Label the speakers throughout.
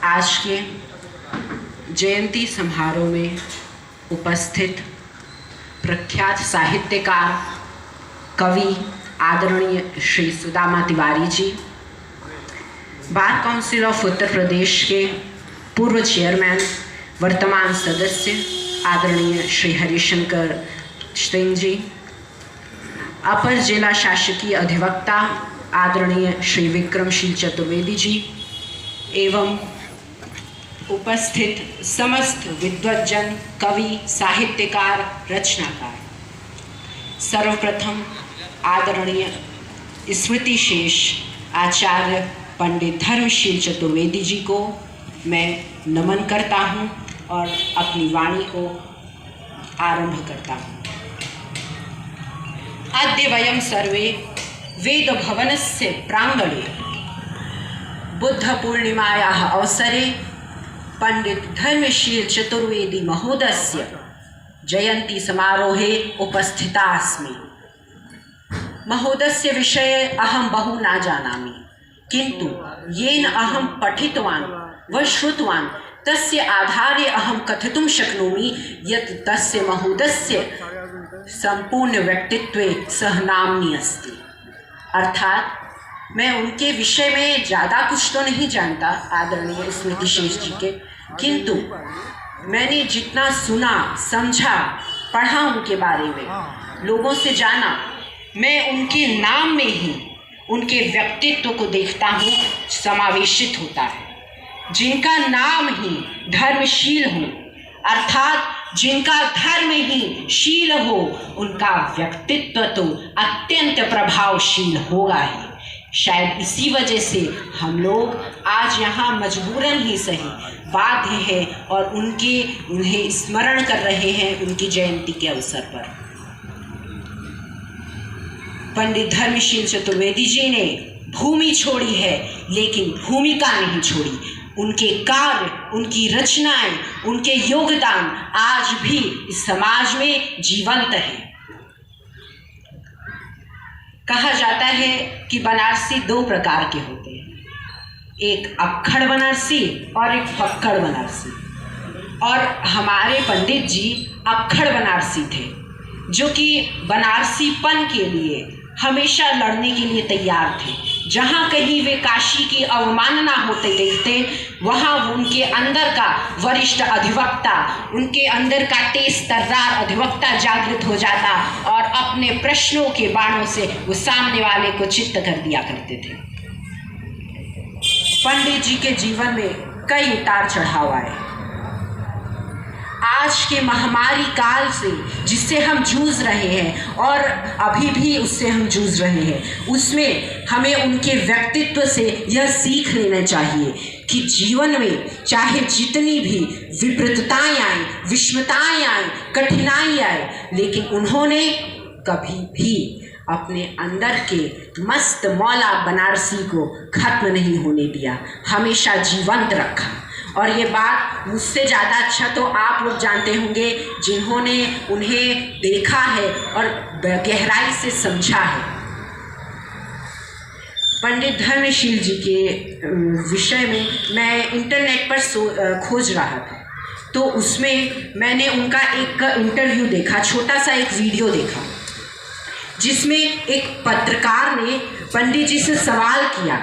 Speaker 1: आज के जयंती समारोह में उपस्थित प्रख्यात साहित्यकार कवि आदरणीय Shri Sudama Tiwari ji, bar council of Uttar Pradesh के पूर्व चेयरमैन वर्तमान सदस्य आदरणीय श्री हरिशंकर सिंह जी, अपर जिला शासकीय अधिवक्ता आदरणीय श्री विक्रमशील चतुर्वेदी जी एवं उपस्थित समस्त विद्वज्जन, कवि, साहित्यकार, रचनाकार, सर्वप्रथम आदरणीय स्मृति शेष आचार्य पंडित धर्मशील चतुर्वेदी जी को मैं नमन करता हूँ और अपनी वाणी को आरंभ करता हूँ। अद्य वयं सर्वे वेदभवनस्य प्रांगणे बुद्धपूर्णिमायाः अवसरे पंडित धर्मशील चतुर्वेदी महोदयस्य जयंती समारोहे उपस्थिता अस्मि। महोदयस्य विषये अहं बहु न जानामि, किन्तु येन अहं पठितवान् व श्रुतवान् तस्य आधारे अहं कथितुं शक्नोमि यत् तस्य महोदयस्य संपूर्ण व्यक्तित्वे सह नाम्नी अस्ति। अर्थात मैं उनके विषय में ज़्यादा कुछ तो नहीं जानता आदरणीय स्मृति शेष जी के, किंतु मैंने जितना सुना, समझा, पढ़ा उनके बारे में, लोगों से जाना, मैं उनके नाम में ही उनके व्यक्तित्व को देखता हूँ समावेशित होता है। जिनका नाम ही धर्मशील हो, अर्थात जिनका धर्म ही शील हो, उनका व्यक्तित्व तो अत्यंत प्रभावशील होगा ही। शायद इसी वजह से हम लोग आज यहाँ मजबूरन ही सही बाध्य है और उन्हें स्मरण कर रहे हैं उनकी जयंती के अवसर पर। पंडित धर्मशील चतुर्वेदी जी ने भूमि छोड़ी है, लेकिन भूमिका नहीं छोड़ी। उनके कार्य, उनकी रचनाएं, उनके योगदान आज भी इस समाज में जीवंत है। कहा जाता है कि बनारसी दो प्रकार के होते हैं, एक अक्खड़ बनारसी और एक फक्कड़ बनारसी। और हमारे पंडित जी अक्खड़ बनारसी थे, जो कि बनारसीपन के लिए हमेशा लड़ने के लिए तैयार थे। जहाँ कहीं वे काशी की अवमानना होते देखते, वहाँ उनके अंदर का वरिष्ठ अधिवक्ता, उनके अंदर का तेज तर्रार अधिवक्ता जागृत हो जाता और अपने प्रश्नों के बाणों से वो सामने वाले को चित्त कर दिया करते थे। पंडित जी के जीवन में कई उतार चढ़ाव आए। आज के महामारी काल से जिससे हम जूझ रहे हैं और अभी भी उससे हम जूझ रहे हैं, उसमें हमें उनके व्यक्तित्व से यह सीख लेना चाहिए कि जीवन में चाहे जितनी भी विपरीतताएं आए, विषमताएं आए, कठिनाई आए, लेकिन उन्होंने कभी भी अपने अंदर के मस्त मौला बनारसी को खत्म नहीं होने दिया, हमेशा जीवंत रखा। और ये बात मुझसे ज़्यादा अच्छा तो आप लोग जानते होंगे जिन्होंने उन्हें देखा है और गहराई से समझा है। पंडित धर्मशील जी के विषय में मैं इंटरनेट पर खोज रहा था, तो उसमें मैंने उनका एक इंटरव्यू देखा, छोटा सा एक वीडियो देखा, जिसमें एक पत्रकार ने पंडित जी से सवाल किया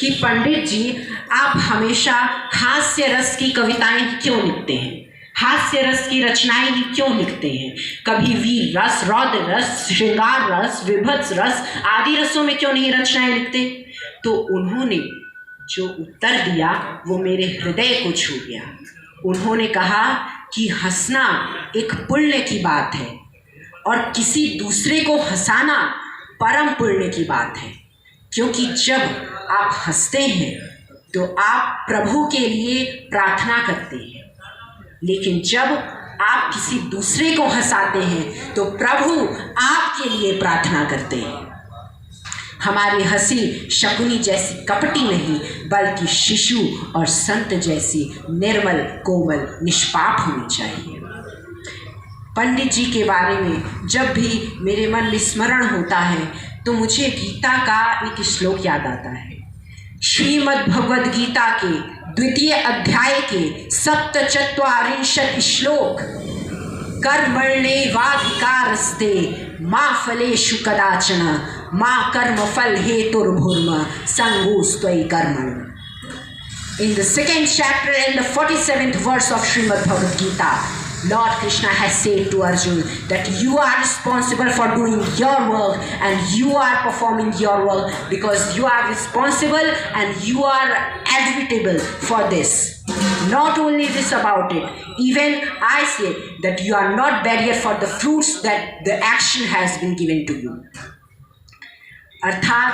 Speaker 1: कि पंडित जी, आप हमेशा हास्य रस की कविताएं क्यों लिखते हैं, हास्य रस की रचनाएं ही क्यों लिखते हैं, कभी वीर रस, रौद्र रस, श्रृंगार रस, विभत्स रस आदि रसों में क्यों नहीं रचनाएं लिखते? तो उन्होंने जो उत्तर दिया वो मेरे हृदय को छू गया। उन्होंने कहा कि हंसना एक पुण्य की बात है और किसी दूसरे को हंसाना परम पुण्य की बात है, क्योंकि जब आप हंसते हैं तो आप प्रभु के लिए प्रार्थना करते हैं, लेकिन जब आप किसी दूसरे को हंसाते हैं तो प्रभु आपके लिए प्रार्थना करते हैं। हमारी हंसी शकुनी जैसी कपटी नहीं, बल्कि शिशु और संत जैसी निर्मल, कोमल, निष्पाप होनी चाहिए। पंडित जी के बारे में जब भी मेरे मन में स्मरण होता है तो मुझे गीता का एक श्लोक याद आता है, श्रीमद् भगवद गीता के 2 अध्याय के 47 श्लोक, कर्मण्येवाधिकारस्ते मा फलेषु कदाचन मा कर्मफल हेतुर्भुर्मा संगोस्त्वयि कर्मणि. In the 2nd chapter and the 47th verse of Srimad Bhagavad Gita, Lord Krishna has said to Arjuna that you are responsible for doing your work and you are performing your work because you are responsible and you are adaptable for this. Not only this about it, even I say that you are not barrier for the fruits that the action has been given to you. अर्थात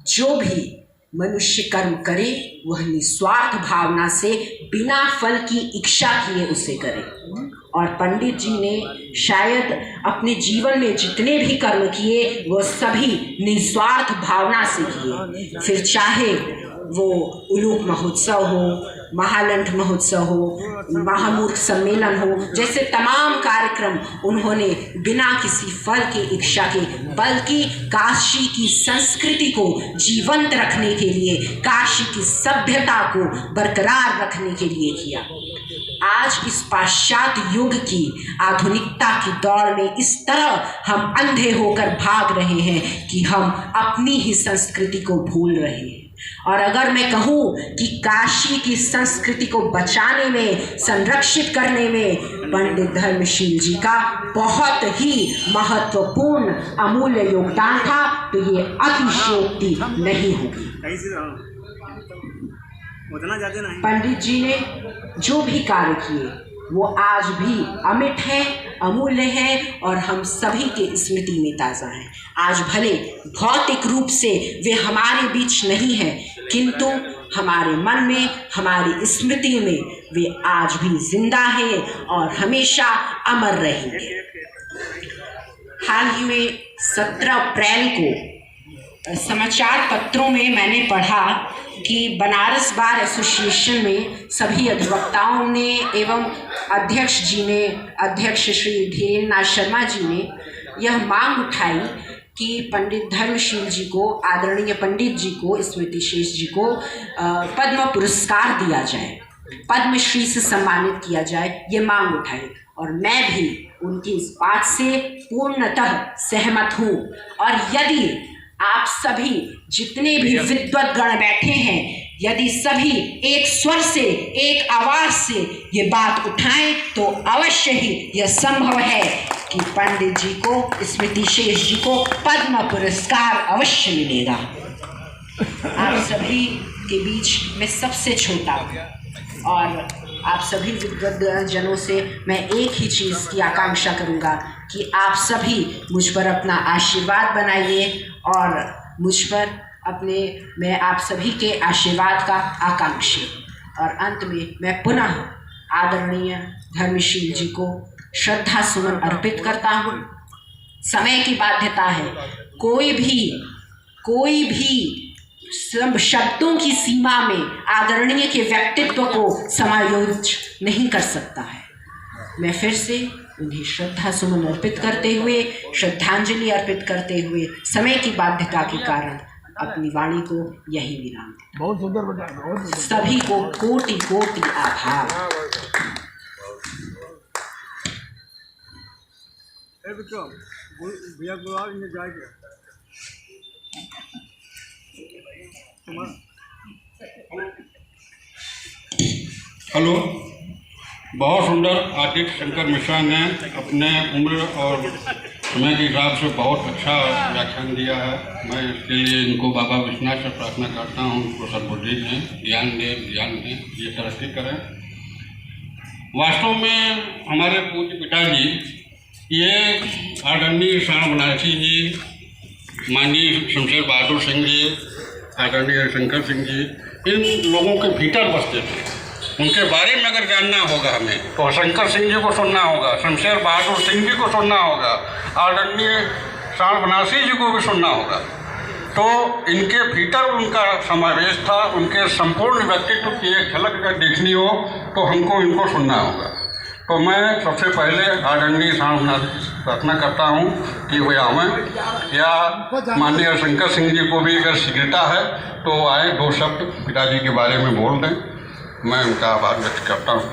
Speaker 1: जो भी मनुष्य कर्म करे वह निस्वार्थ भावना से बिना फल की इच्छा किए उसे करे. और पंडित जी ने शायद अपने जीवन में जितने भी कर्म किए वो सभी निस्वार्थ भावना से किए. फिर चाहे वो उलूप महोत्सव हो, महालंठ महोत्सव हो, महामूर्ख सम्मेलन हो, जैसे तमाम कार्यक्रम उन्होंने बिना किसी फल की इच्छा के, बल्कि काशी की संस्कृति को जीवंत रखने के लिए, काशी की सभ्यता को बरकरार रखने के लिए किया. आज इस पाश्चात्य युग की आधुनिकता की दौड़ में इस तरह हम अंधे होकर भाग रहे हैं कि हम अपनी ही संस्कृति को भूल रहे हैं. और अगर मैं कहूँ कि काशी की संस्कृति को बचाने में, संरक्षित करने में पंडित धर्मशील जी का बहुत ही महत्वपूर्ण अमूल्य योगदान था, तो ये अतिशयोक्ति नहीं होगी. पंडित जी ने जो भी कार्य किए वो आज भी अमिट है, अमूल्य है और हम सभी के स्मृति में ताज़ा है. आज भले भौतिक रूप से वे हमारे बीच नहीं है, किंतु हमारे मन में, हमारी स्मृति में वे आज भी जिंदा है और हमेशा अमर रहेंगे. हाल ही में 17 अप्रैल को समाचार पत्रों में मैंने पढ़ा कि बनारस बार एसोसिएशन में सभी अधिवक्ताओं ने एवं अध्यक्ष श्री धीरेन्द्रनाथ शर्मा जी ने यह मांग उठाई कि पंडित धर्मशील जी को, आदरणीय पंडित जी को, स्मृति शेष जी को पद्म पुरस्कार दिया जाए, पद्मश्री से सम्मानित किया जाए, ये मांग उठाई. और मैं भी उनकी इस बात से पूर्णतः सहमत हूँ. और यदि आप सभी जितने भी विद्वत गण बैठे हैं, यदि सभी एक स्वर से, एक आवाज से ये बात उठाएं तो अवश्य ही यह संभव है कि पंडित जी को, स्मृति शेष जी को पद्म पुरस्कार अवश्य मिलेगा. आप सभी के बीच मैं सबसे छोटा हूँ और आप सभी विद्वत जनों से मैं एक ही चीज़ की आकांक्षा करूँगा कि आप सभी मुझ पर अपना आशीर्वाद बनाइए और मुझ पर मैं आप सभी के आशीर्वाद का आकांक्षी. और अंत में मैं पुनः आदरणीय धर्मशील जी को श्रद्धा सुमन अर्पित करता हूँ. समय की बाध्यता है, कोई भी शब्दों की सीमा में आदरणीय के व्यक्तित्व को समायोजित नहीं कर सकता है. मैं फिर से उन्हें श्रद्धा सुमन अर्पित करते हुए, श्रद्धांजलि अर्पित करते हुए, समय की बाध्यता के कारण अपनी वाणी को यही विराम देता. बहुत सुंदर बताया. सभी को कोटि कोटि आभार.
Speaker 2: हेलो. बहुत सुंदर आदित्य शंकर मिश्रा ने अपने उम्र और समय के हिसाब से बहुत अच्छा व्याख्यान दिया है. मैं इसके लिए इनको बाबा विश्वनाथ से प्रार्थना करता हूँ, उनको सद्बुद्धि दें, ज्ञान दें, ये तरक्की करें. वास्तव में हमारे पूज्य पिताजी, ये आदरणीय शाम बनारसी जी, माननीय शमशेर बहादुर सिंह जी, आदरणीय शंकर सिंह जी, इन लोगों के भीतर बसते थे. उनके बारे में अगर जानना होगा हमें तो शंकर सिंह जी को सुनना होगा, शमशेर बहादुर सिंह जी को सुनना होगा, आदरणीय शाम बनारसी जी को भी सुनना होगा. तो इनके भीतर उनका समावेश था. उनके संपूर्ण व्यक्तित्व की एक झलक अगर देखनी हो तो हमको इनको सुनना होगा. तो मैं सबसे पहले आदरणीय शाम बनारसी प्रार्थना करता हूँ कि वे आवें, या माननीय शंकर सिंह जी को भी अगर शीघ्रता है तो आए, 2 शब्द पिताजी के बारे में बोल दें। मैं उनका आभार व्यक्त करता हूँ।